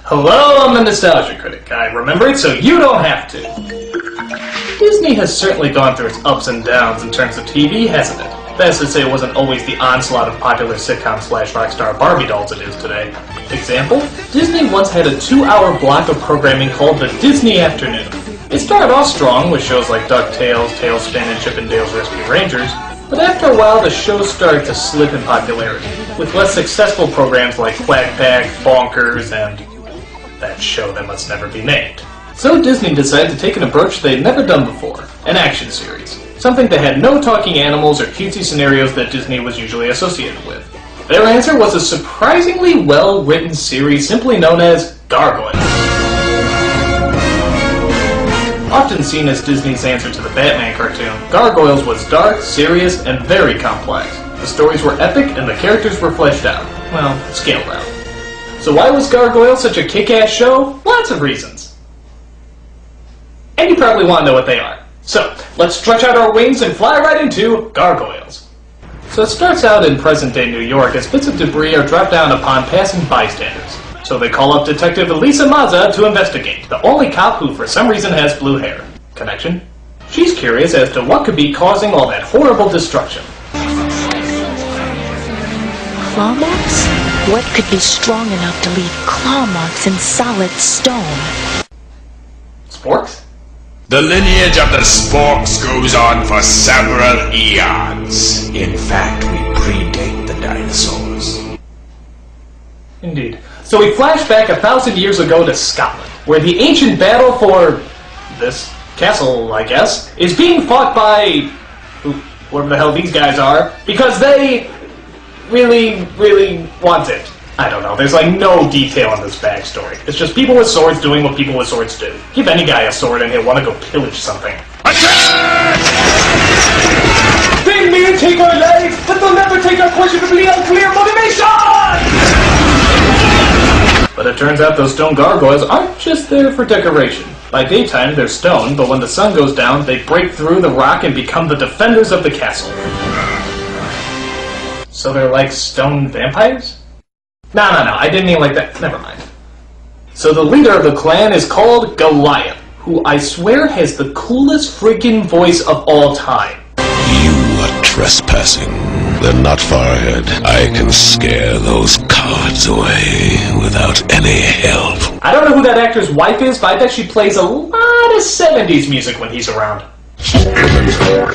Hello, I'm the Nostalgia Critic. I remember it so you don't have to. Disney has certainly gone through its ups and downs in terms of TV, hasn't it? That's to say it wasn't always the onslaught of popular sitcom/rockstar Barbie dolls it is today. Example, Disney once had a 2-hour block of programming called the Disney Afternoon. It started off strong with shows like DuckTales, Tailspin, and Chip and Dale's Rescue Rangers, but after a while the shows started to slip in popularity, with less successful programs like Quack Pack, Bonkers, and that show that must never be named. So Disney decided to take an approach they'd never done before, an action series. Something that had no talking animals or cutesy scenarios that Disney was usually associated with. Their answer was a surprisingly well-written series simply known as Gargoyles. Often seen as Disney's answer to the Batman cartoon, Gargoyles was dark, serious, and very complex. The stories were epic and the characters were fleshed out. Well, scaled out. So why was Gargoyles such a kick-ass show? Lots of reasons. And you probably want to know what they are. So, let's stretch out our wings and fly right into Gargoyles. So it starts out in present-day New York as bits of debris are dropped down upon passing bystanders. So they call up Detective Elisa Mazza to investigate, the only cop who for some reason has blue hair. Connection? She's curious as to what could be causing all that horrible destruction. Claw marks? What could be strong enough to leave claw marks in solid stone? Sporks? The lineage of the Sporks goes on for several eons. In fact, we predate the dinosaurs. Indeed. So we flash back 1,000 years ago to Scotland, where the ancient battle for this castle, I guess, is being fought by whoever the hell these guys are, because they really want it. I don't know, there's like no detail in this backstory. It's just people with swords doing what people with swords do. Give any guy a sword and he'll want to go pillage something. Attack! They may take our lives, but they'll never take our questionably unclear motivation! But it turns out those stone gargoyles aren't just there for decoration. By daytime, they're stone, but when the sun goes down, they break through the rock and become the defenders of the castle. So they're like stone vampires? No, I didn't mean like that. Never mind. So the leader of the clan is called Goliath, who I swear has the coolest freaking voice of all time. You are trespassing. They're not far ahead. I can scare those cowards away without any help. I don't know who that actor's wife is, but I bet she plays a lot of 70s music when he's around. Remember,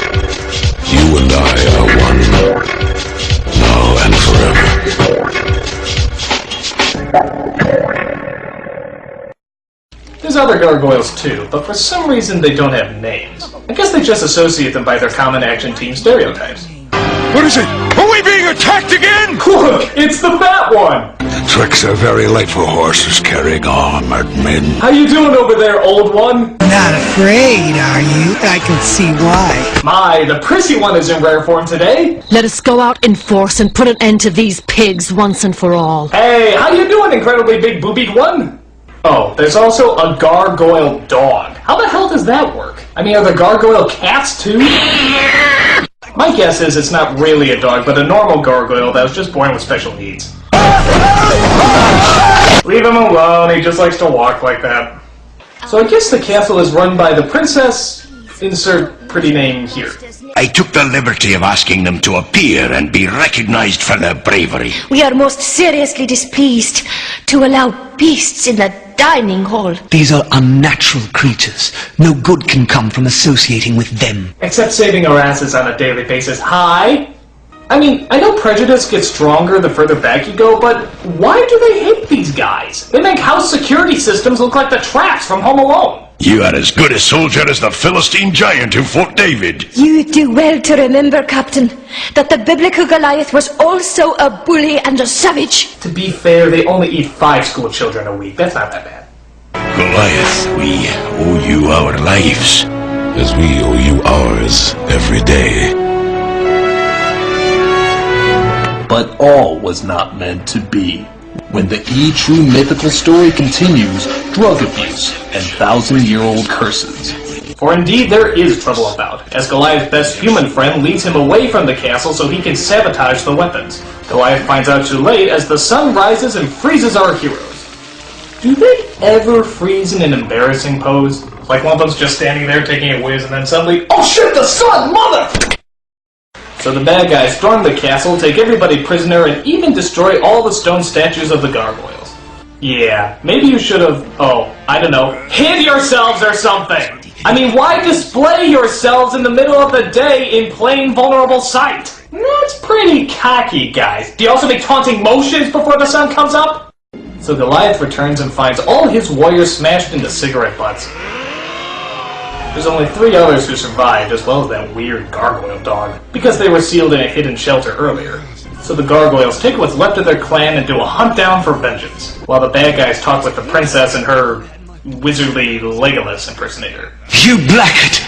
you and I are one. Now and forever. There's other gargoyles too, but for some reason they don't have names. I guess they just associate them by their common action team stereotypes. What is it? Are we being attacked again? Look, it's the fat one! Tricks are very light for horses carrying armored men. How you doing over there, old one? Not afraid, are you? I can see why. My, the prissy one is in rare form today. Let us go out in force and put an end to these pigs once and for all. Hey, how you doing, incredibly big boobied one? Oh, there's also a gargoyle dog. How the hell does that work? I mean, are there gargoyle cats too? My guess is it's not really a dog, but a normal gargoyle that was just born with special needs. Leave him alone, he just likes to walk like that. So I guess the castle is run by the princess, insert pretty name here. I took the liberty of asking them to appear and be recognized for their bravery. We are most seriously displeased to allow beasts in the dining hall. These are unnatural creatures. No good can come from associating with them. Except saving our asses on a daily basis. Hi? I mean, I know prejudice gets stronger the further back you go, but why do they hate these guys? They make house security systems look like the traps from Home Alone. You are as good a soldier as the Philistine giant who fought David. You do well to remember, Captain, that the biblical Goliath was also a bully and a savage. To be fair, they only eat 5 school children a week. That's not that bad. Goliath, we owe you our lives. As we owe you ours every day. But all was not meant to be. When the true mythical story continues, drug abuse and 1,000-year-old curses. For indeed there is trouble about, as Goliath's best human friend leads him away from the castle so he can sabotage the weapons. Goliath finds out too late as the sun rises and freezes our heroes. do they ever freeze in an embarrassing pose? Like one of them's just standing there taking a whiz and then suddenly, oh shit, the sun, mother! So the bad guys storm the castle, take everybody prisoner, and even destroy all the stone statues of the gargoyles. Yeah, maybe you should have, I don't know, hid yourselves or something! I mean, why display yourselves in the middle of the day in plain vulnerable sight? That's pretty cocky, guys. Do you also make taunting motions before the sun comes up? So Goliath returns and finds all his warriors smashed into cigarette butts. There's only 3 others who survived, as well as that weird gargoyle dog, because they were sealed in a hidden shelter earlier. So the gargoyles take what's left of their clan and do a hunt down for vengeance, while the bad guys talk with the princess and her wizardly Legolas impersonator. You blackguard!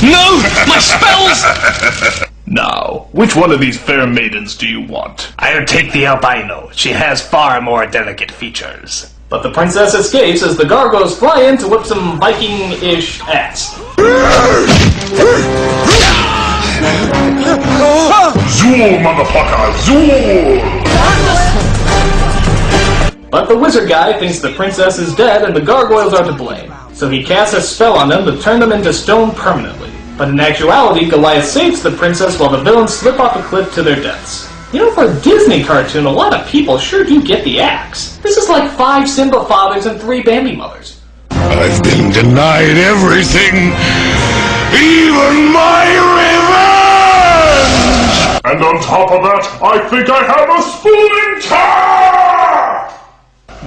No! My spells! Now, which one of these fair maidens do you want? I'll take the albino. She has far more delicate features. But the princess escapes as the gargoyles fly in to whip some Viking-ish ass. Zool, motherfucker! Zool! But the wizard guy thinks the princess is dead and the gargoyles are to blame. So he casts a spell on them to turn them into stone permanently. But in actuality, Goliath saves the princess while the villains slip off a cliff to their deaths. You know, for a Disney cartoon, a lot of people sure do get the axe. This is like 5 Simba fathers and 3 Bambi mothers. I've been denied everything, even my revenge! And on top of that, I think I have a spooling tar!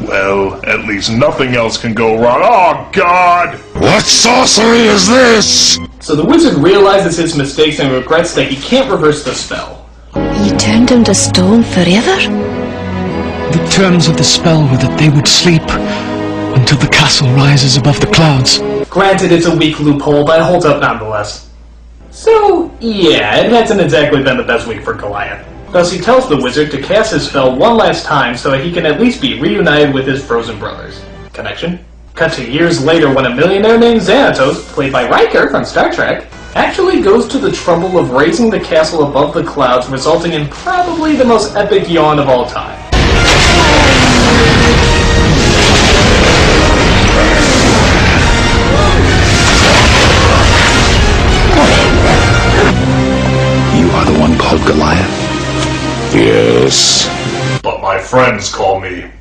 Well, at least nothing else can go wrong. Oh, God! What sorcery is this? So the wizard realizes his mistakes and regrets that he can't reverse the spell. You turned him to stone forever? The terms of the spell were that they would sleep until the castle rises above the clouds. Granted, it's a weak loophole, but it holds up nonetheless. So, yeah, it hasn't exactly been the best week for Goliath. Thus, he tells the wizard to cast his spell one last time so that he can at least be reunited with his frozen brothers. Connection? Cut to years later when a millionaire named Xanatos, played by Riker from Star Trek, actually goes to the trouble of raising the castle above the clouds, resulting in probably the most epic yawn of all time. You are the one called Goliath? Yes. But my friends call me